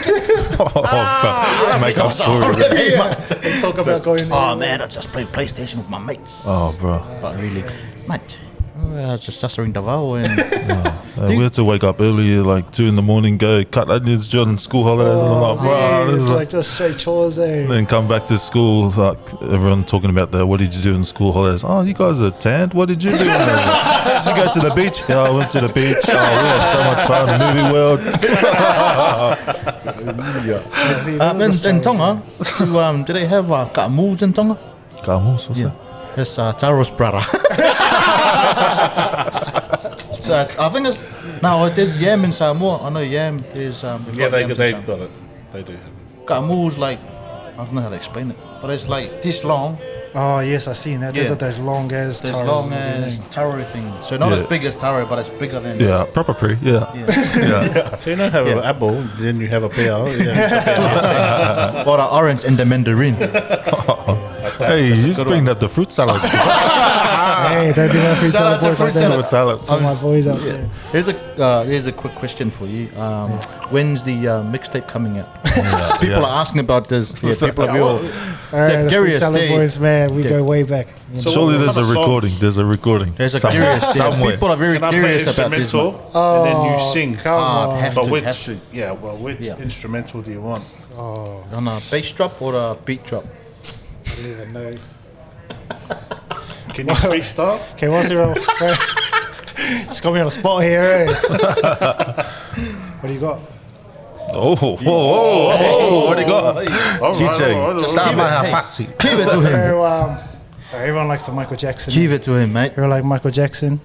Make up stories. They talk about going. Oh man, I just played PlayStation with my mates. Oh, bro. But really, mate, I was just sussering Davao and We had to wake up early, like 2 a.m, go cut onions during school holidays. And I'm like, bro, this it's is like just straight chores, eh? then come back to school, like everyone talking about what did you do in school holidays? Oh, you guys are tanned. What did you do? Did you go went to the beach. Yeah, I went to the beach. Oh, we had so much fun. Movie world. In Tonga, do they have ka'amus in Tonga? Ka'amus, what's that? It's Taro's brother. So I think it's no. There's yam in Samoa. I know yam is. Yeah, they've got it. They do. Ka'amu's like, I don't know how to explain it, but it's like this long. Oh yes, I seen that. There's Yeah. those long as This taros long and as everything. taro thing. So not Yeah. as big as taro, but it's bigger than. Yeah, proper pre. Yeah. Yeah. So you don't have an apple, then you have a pear. Yeah. Or the orange and the mandarin. Hey, you just bring up the fruit salads. Hey, don't do my fruit Shout out salad to boys fruit like that. Fruit salads. All my boys out there. Here's a quick question for you. When's the mixtape coming out? People are asking about this. Yeah, people are real. All right, the fruit curious. salad boys, man, we go way back. Surely there's a What kind of recording. There's a recording. There's a somewhere. curious. Yeah, Somewhere. people are very Can I play curious about this. instrumental Man. and then you sing? Come on. Have But to, which? have to. Yeah. Well, which Yeah. instrumental do you want? On a bass drop or a beat drop? I don't even know. Can you freestyle? Okay, what's the roll? Just got me on the spot here, eh? What do you got? Oh, whoa, whoa, whoa, what do you got? All right, DJ, all right. Sama Hafasi. Give it to him. So, everyone likes the Michael Jackson. Give it to him, mate. Everyone like Michael Jackson.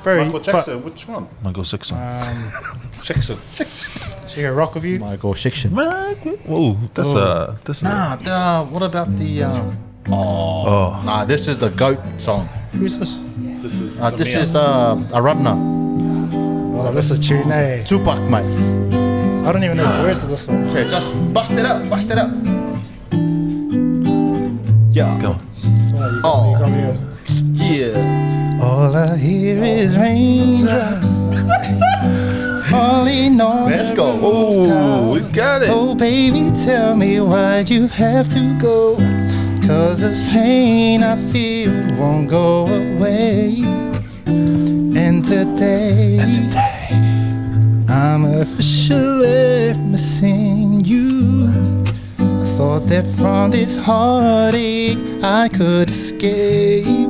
Bro, Michael Jackson. Which one? Michael Jackson. Jackson. She gonna rock with you? Michael Section. Whoa, that's Nah, what about the? Oh, Nah, this is the goat song. Who's this? This is Arabna. Oh, this is a tune, eh? Tupac, mate. I don't even know the words of this one. Okay, just bust it up, bust it up. Yeah. go. Oh, you got me a- Yeah. All I hear is raindrops falling on Let's the go. Oh, we got it. Oh, baby, tell me why'd you have to go? 'Cause this pain I feel won't go away. And today I'm officially missing you. I thought that from this heartache I could escape.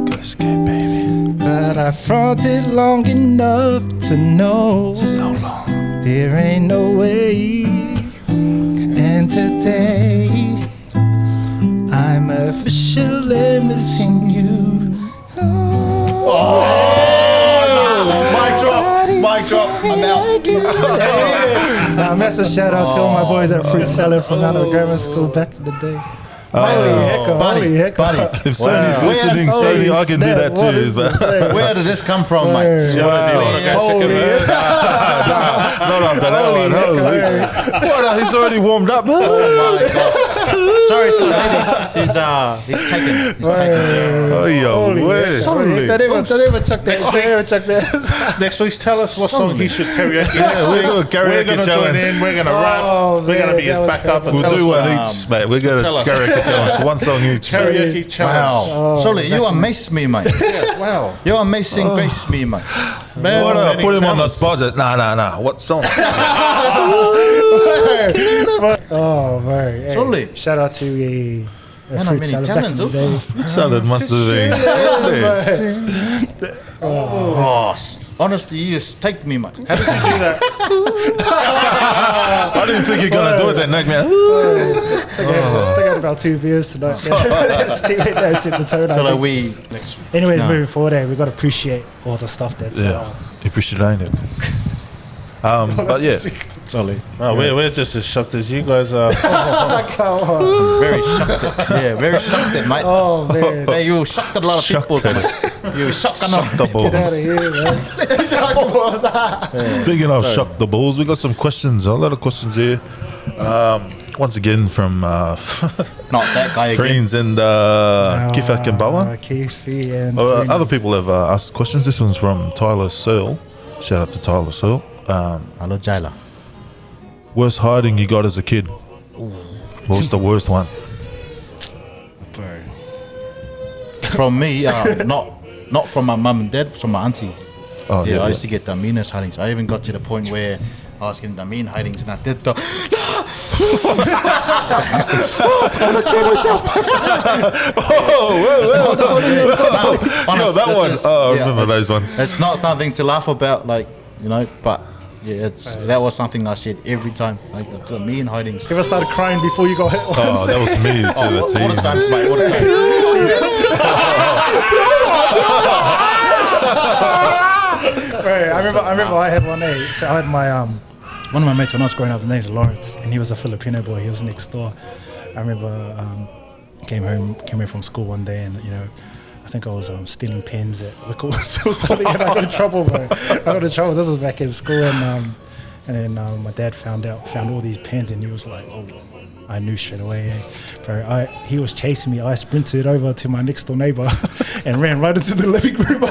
But I fronted long enough to know there ain't no way. And today I'm officially missing you. Mic drop. I'm out. Now, massive shout out to all my boys at Fruit Salad from out of grammar school back in the day. Holy heck, holy heck. buddy. If Sony's listening, Sony, I can do that What too. is But this? Where did this come from, mate? Do you want to go second verse? not after that one. Holy. What? He's already warmed up. Oh my God. Sorry to the ladies. He's taken. He's taken. Oh, yo, wait. Sorry, don't even chuck that. Don't even chuck that. Next week, tell us what song he should karaoke. Yeah, we're doing We're karaoke going to join challenge. in. We're going to Oh, rap. We're going to man, be his that was backup. And We'll tell do us, one each, mate. We're going to tell us. karaoke challenge. One song each. Karaoke challenge. Wow. Sorry, you amaze me, mate. Wow. You amazing grace me, mate. Man, What? many Put him on the talents. spot. Nah. What song? Oh, man. Hey, Sorry. shout out to Man, Fruit many Salad back in talents, the day. Fruit salad must have been. Oh, honestly, you just take me, mate. How did you do that? I didn't think you're going to do it that night, man. I got about 2 beers tonight. That's the tone. I So that think. we. Anyways, No. moving forward, we've got to appreciate all the stuff that's. Yeah. Appreciate it. But yeah. Sorry. No, we're just as shocked as you guys are. Come on. Very shocked. Yeah, very shocked, mate. Oh, man. Hey, you shocked a lot of people. Mate. You shocked a lot. The Get out of balls. here, man. Speaking of shock the balls, we got some questions. A lot of questions here. Once again from Not that guy again. friends and Kifa Kimbawa. Kiwi and Other people have asked questions. This one's from Tyler Searle. Shout out to Tyler Searle. Hello, Jayla. Worst hiding you got as a kid? What was the worst one? From me, not from my mum and dad, from my aunties. Oh, I used to get the meanest hidings. I even got to the point where I was getting the mean hidings and I did the That one. Oh, I remember those ones. It's not something to laugh about, like, you know, but yeah, that was something I said every time, like to me and hidings. You ever started crying before you got hit? Oh, that was me to the All team. the times, mate. All the time. Right, I remember I had one day. So I had my one of my mates when I was growing up. His name's Lawrence, and he was a Filipino boy. He was next door. I remember came home from school one day, and I think I was stealing pens at Wickles or something, and I got in trouble, bro. This was back in school, and then my dad found all these pens, and he was like, "Oh." I knew straight away, bro. He was chasing me. I sprinted over to my next door neighbor and ran right into the living room.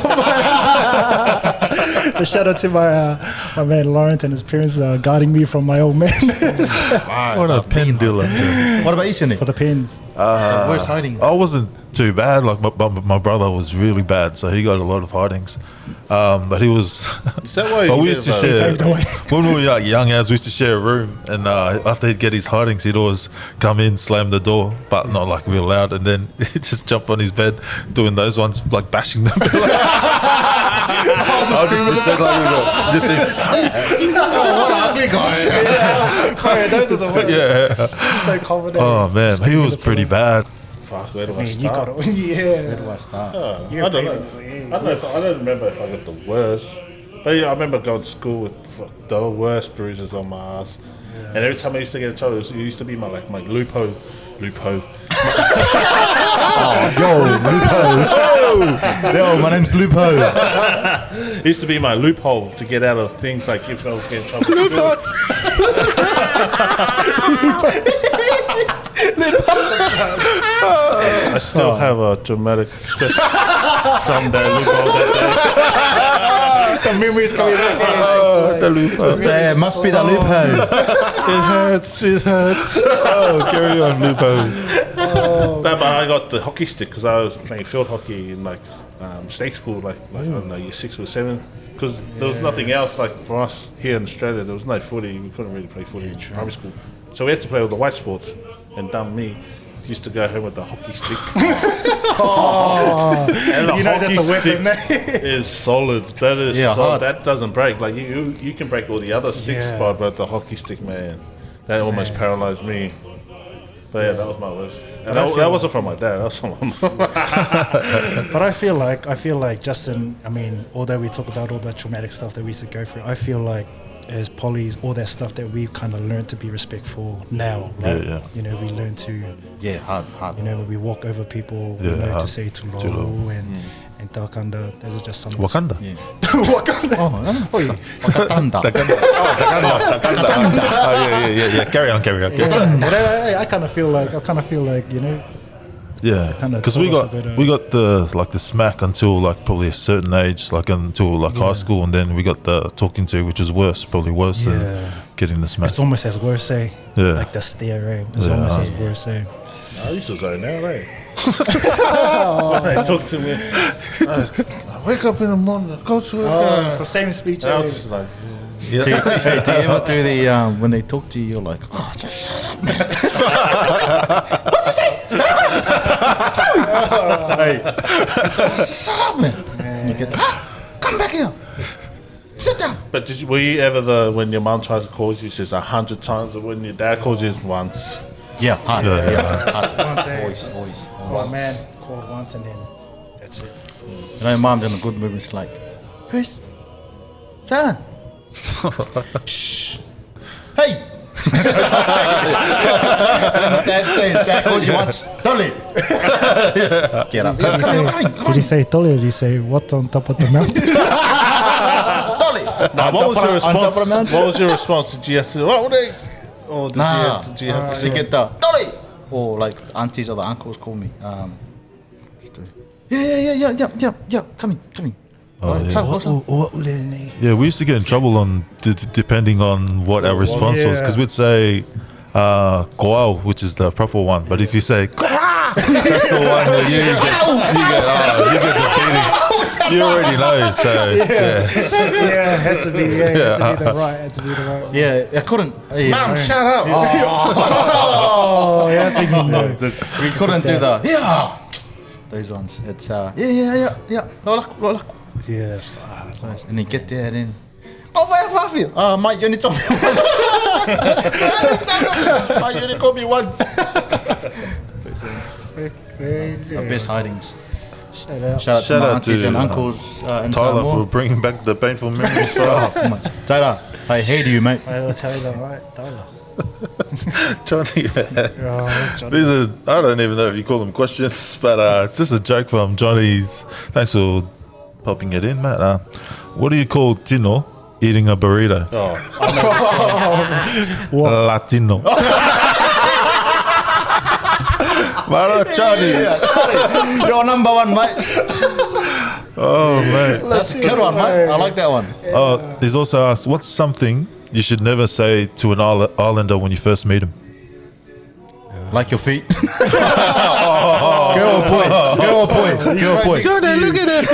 So shout out to my man Lawrence and his parents guarding me from my old man. What a pen dealer. What about you, Shani? For the pens. Where's hiding? I wasn't too bad. Like my brother was really bad, so he got a lot of hidings. But he was. Is that why but you we used to share paved the way. when we were like young as we used to share a room, and after he'd get his hidings, he'd always come in, slam the door, but not like real loud, and then he'd just jump on his bed doing those ones, like bashing them. I'll just pretend like we were just What an ugly guy. Bro, those are the ones. yeah. So confident. Oh man, he was pretty bad. Fuck, where do I Man, you start? got it. Yeah. Where do I start? I You're don't know. basically- I don't remember if I got the worst. But yeah, I remember going to school with the worst bruises on my ass. And every time I used to get in trouble, it used to be my loophole. Yo, my name's Lupo. It used to be my loophole to get out of things like if I was getting in trouble. I still have a dramatic stress from that loophole that The memories coming back. The loophole. Yeah, it must be the Lupo. It hurts. Oh, carry on, loophole. No, but I got the hockey stick because I was playing field hockey in state school, like in year 6 or 7. Because there was nothing else like for us here in Australia. There was no footy. We couldn't really play footy in primary school, so we had to play all the white sports. And dumb me used to go home with the hockey stick. And the That's a hockey weapon. stick is solid. That is solid. hard. That doesn't break. Like you can break all the other sticks, Yeah. but the hockey stick, man, that almost paralyzed me. But yeah, that was my worst. And that wasn't from my dad. That was from my mom. But I feel like Justin, I mean, although we talk about all the traumatic stuff that we used to go through, I feel like as polys, all that stuff that we've kind of learned to be respectful now, right? Yeah. We learn to, Yeah, hard. when we walk over people, we Yeah, know to hard. say tulolo and takanda. Those are just some Wakanda. Yeah. Wakanda. Oh, Wakanda. Oh yeah. Carry on. I kind of feel like, Yeah, kinda because taught we us got a bit of- we got the smack until like probably a certain age, like until like high school, and then we got the talking to, which is worse, probably worse than getting the smack. it's almost as worse, eh? Yeah. Like the stare, eh? It's Yeah. almost as worse, eh? I used to zone out, eh? They talk to me. I wake up in the morning, go to work. Oh, it's the same speech. And I eh? was just like, Do you ever do the when they talk to you, you're like, oh, just shut up, man. Shut up, man. And you get, come back here. Sit down. but were you ever when your mom tries to call you, she says 100 times, or when your dad calls you, it's once? Yeah, hard. Hard. Once, eh? Always. Oh man, called once and then that's it. You know, mom's in a good mood. She's like, Chris, son, shh, hey. Dad calls you once. Dolly. Get up. Did he say Tole or did he say what on top of the mountain? Dolly. Now, what was your On top of the response? mountain? What was your response? Did you have to? What would they? Or did Nah. you have to? She get the Dolly. Or like the aunties or the uncles call me. Yeah. Coming. Oh, yeah. What's up? Yeah, we used to get in trouble on depending on what our response was, because we'd say "koao," which is the proper one, but if you say "Koa," that's the one where you get the beating. You already know, so Yeah, had to be the right. Yeah, I couldn't. Mom, shut up. Oh, that's when you know. We couldn't do that. Yeah. Those ones. It's yeah. No luck. Yeah. And then get there and then. Oh, for you. Mate, you only told me once. Mate, you only called me once. Our best hidings. Shout out. Shout out to my out aunties to, and uncles in Tyler for Samoa. bringing back the painful memories. Tyler, I hate you, mate. I'll tell you that, right? Tyler. Johnny, man. Oh, Johnny. These are, I don't even know if you call them questions, but it's just a joke from Johnny's. Thanks for popping it in, Matt. What do you call Tino eating a burrito? Oh, Latino. Mara Johnny. You're number one, mate. Oh, mate. That's a good one, mate. I like that one. Oh, he's also asked, what's something you should never say to an Islander when you first meet him? Like your feet. Girl boy. Jordan, look at that.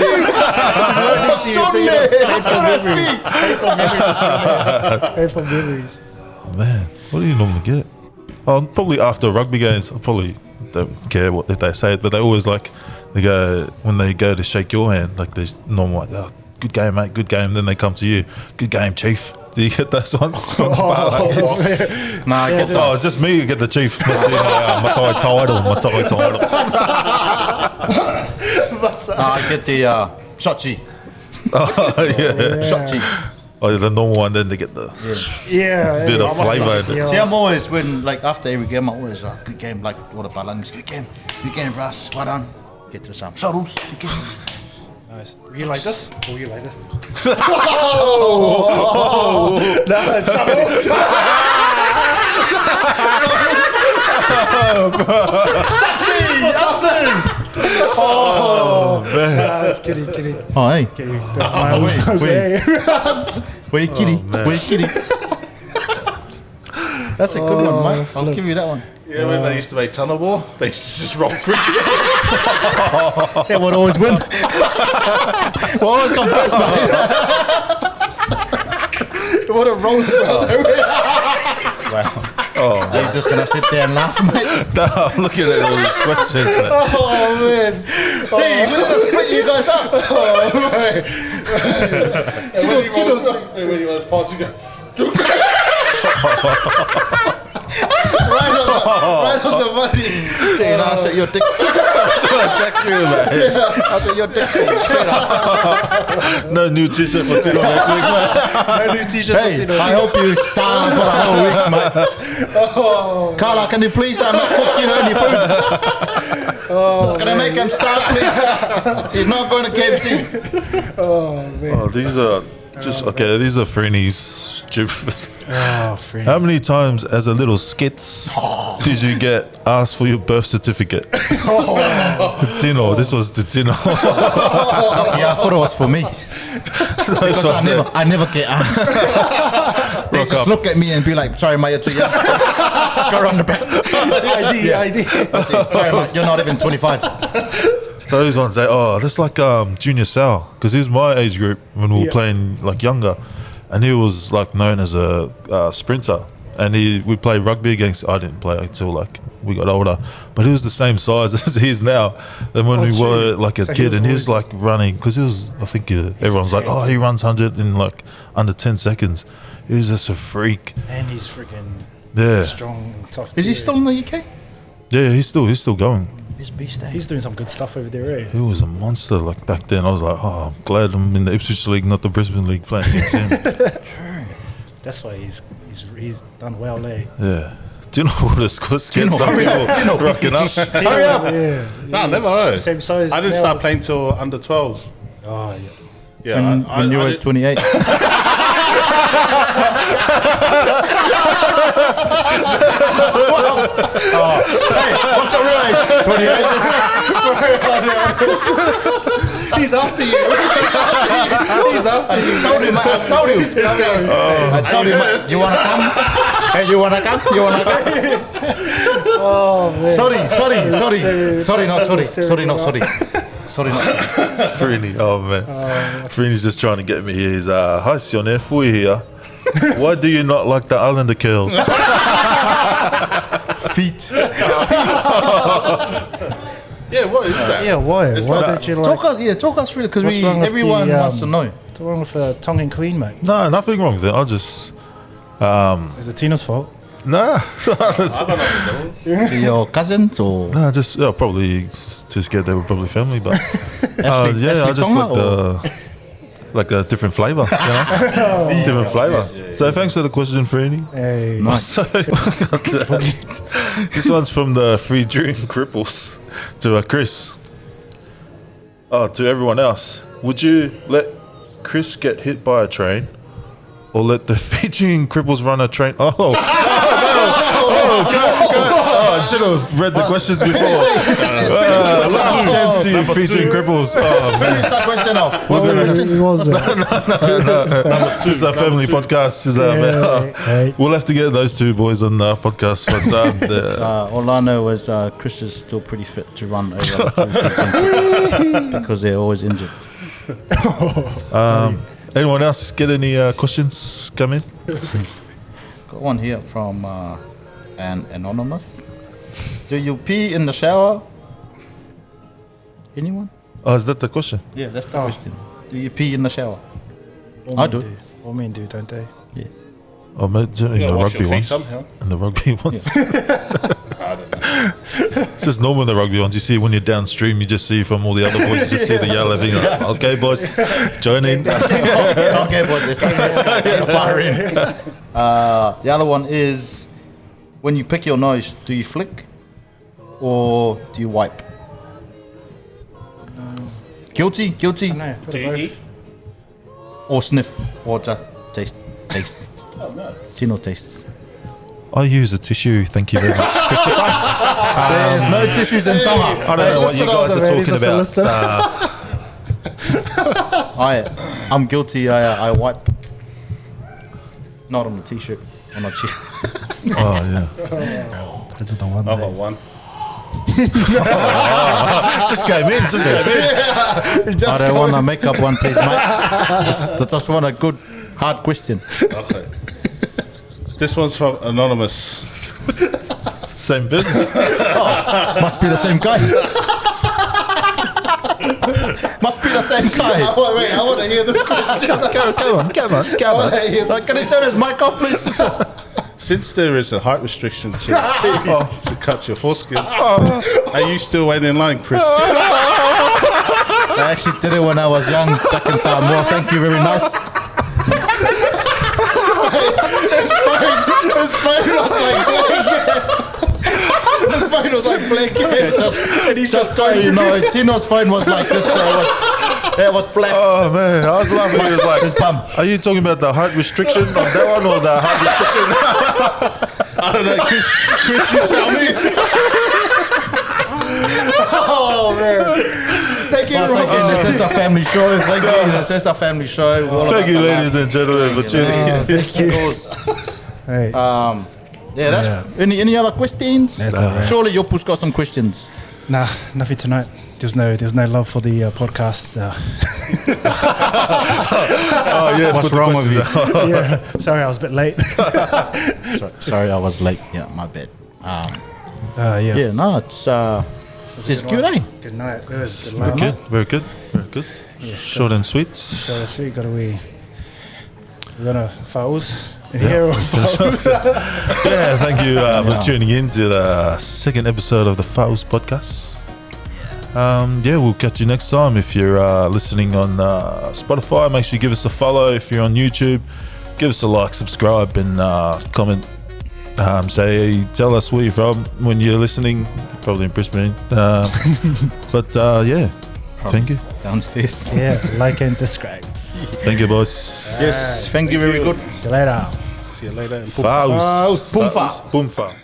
Painful memories. Oh, man, what do you normally get? Oh, probably after rugby games, I probably don't care what if they say it, but they always they go, when they go to shake your hand, like there's normal, like, oh, good game, mate, good game. Then they come to you, good game, chief. Do you get those ones? Nah, I get Oh, it's just me who get the chief. My title. I get the shotchi. Oh, yeah. Shotchi. Oh, the normal one, then they get the Yeah. bit of flavour. See, I'm always after every game, I'm always good game, like all the balangs, good game, Russ, well done. Get to some shuttles, good game. Nice. Were you like this? Or were you like this? Oh, man. Kidding. Oh, hey, That's my where you kitty? That's a good one, mate. I'll give you that one. yeah, when they used to make tunnel ball, they used to just roll quick. They would always win. We'll always come first, mate. What a roll as well. Oh, He's just gonna sit there and laugh, mate. no, I'm looking at all these questions. Man. Oh, man. Gee, we're gonna split you guys up. And when he was passing, Right on the money. Gee, and I'll set your dick. Check you, man. I'll set your dick straight up. No new t-shirt for Tino next week, man. No new t-shirt Hey, for Tino. I hope you starve for the whole week, mate. Carla, can you please not cook you any food? Can I make him start, please? He's not going to KFC. Oh, man. Oh, these are just, okay, these are Freeney's stupid. Oh, friend. How many times as a little skits did you get asked for your birth certificate? Tino, this was to Tino. Yeah, I thought it was for me. Because I never get asked. They Rock just up. look at me and be like, sorry, mate, you're too young. Go around the back. ID. That's it. Sorry, mate, you're not even 25. Those ones, that's like Junior Sal, because he's my age group when we were playing like younger, and he was like known as a sprinter, and we played rugby against. I didn't play until like we got older, but he was the same size as he is now. Than when we were like a So he kid, was and he was always like running because he was. I think everyone's like, oh, he runs 100 in like under 10 seconds. He was just a freak. And he's freaking Yeah, strong and tough. Is he too. still in the UK? yeah, he's still going. He's beast, eh? He's doing some good stuff over there, eh? He was a monster like back then. I was like, oh, I'm glad I'm in the Ipswich League, not the Brisbane League playing against him. True. That's why he's done well, eh? Yeah. Do you know what the skits are people rocking up? Hurry up. Yeah. no, never heard. Same size. I didn't now. start playing till under 12s. Oh, yeah. Yeah, When you were did- 28. What's your real age? 28. He's after you. He's after you. I told him. I told him. You wanna come? Hey, you wanna come? Oh, man. Sorry, not sorry. serious. Sorry, not sorry. sorry, not Frini, oh man. Frini's just trying to get me here. He's, hi, Sione, Fui here. Why do you not like the Islander girls? feet. Yeah, what is that? Yeah, why? It's Why not- don't you like? Talk us through it, because What's wrong with everyone the, wants to know. What's wrong with Tongan Queen, mate? No, nothing wrong with it. I'll just, Is it Tina's fault? nah. I got nothing to do. To your cousins or Nah, just probably too scared they were probably family, but Ashley, yeah, I Ashley just Tonga, like a different flavour, you know, different flavour. So thanks for the question, Frini. Hey, Nice. So, this one's from the Free Dream Cripples to Chris. Oh, to everyone else, would you let Chris get hit by a train, or let the Fijian cripples run a train? Oh, I should have read the questions before. Last chance to you, Fijian cripples. Oh man, finish that question off. what was it? this is a family podcast. Hey. We'll have to get those two boys on the podcast. But All I know is Chris is still pretty fit to run over because they're always injured. anyone else get any questions come in? Got one here from an anonymous. Do you pee in the shower? Anyone? Oh, is that the question? Yeah, that's the question. Do you pee in the shower? I do. All men do, don't they? Yeah. Oh, in You the gotta wash rugby your feet ones. somehow. In the rugby ones. I don't know. It's just normal in the rugby ones. You see when you're downstream, you just see from all the other boys, you just see the yellow thing. Like, okay, boys, join in. Okay, boys, let's fire in. The other one is, when you pick your nose, do you flick or do you wipe? Guilty, No, bit Do of you both. eat? or sniff, or just taste. Oh, no. Tino taste. I use a tissue, thank you very much. There's no tissues in Tonga. I don't know what you guys are talking about. I'm guilty. I wipe. Not on the t-shirt, on the cheek. Oh, yeah. That's the one. I got one. Just came in. I don't want to make up one, please, mate. Just want a good, hard question. Okay. This one's from Anonymous. Same business. Must be the same guy. Must be the same guy. Wait, I want to hear this question. Come on. Can you turn his mic off, please? Since there is a height restriction to cut your foreskin, are you still waiting in line, Chris? I actually did it when I was young, back in Samoa. Thank you, very nice. His phone was like blinking. And he's just So you know, Tino's phone was like this. It was black. Oh, man. I was laughing. He was like, His bum. are you talking about the height restriction on that one or the height restriction? I don't know, Chris, you tell me. oh man. Thank you, Once again, this is a family show. Thank you. This is a family show. All Thank about you, the ladies and gentlemen, for tuning in. Thank you. Hey. Yeah, that's any other questions? That's all right. Surely your puss got some questions. Nah, nothing tonight. There's no love for the podcast. Oh, yeah. What's put the wrong with questions you? out. Yeah, sorry, I was a bit late. Sorry, I was late. Yeah, my bad. Yeah. Yeah, no, it's Q&A. Good night. It was good. Very good. Very good. Very good. Short and sweet. So sweet. We're gonna fouls in here. Or fouls. Yeah, thank you for tuning in to the second episode of the FA UCE Podcast. Yeah, we'll catch you next time. If you're listening on Spotify, make sure you give us a follow. If you're on YouTube, give us a like, subscribe, and comment. Tell us where you're from when you're listening. Probably in Brisbane. But yeah, thank you. Downstairs. Yeah, like and subscribe. Thank you, boys. Yes, thank you, very good. See you later. See you later. FA UCE. Pumfa. Pumfa.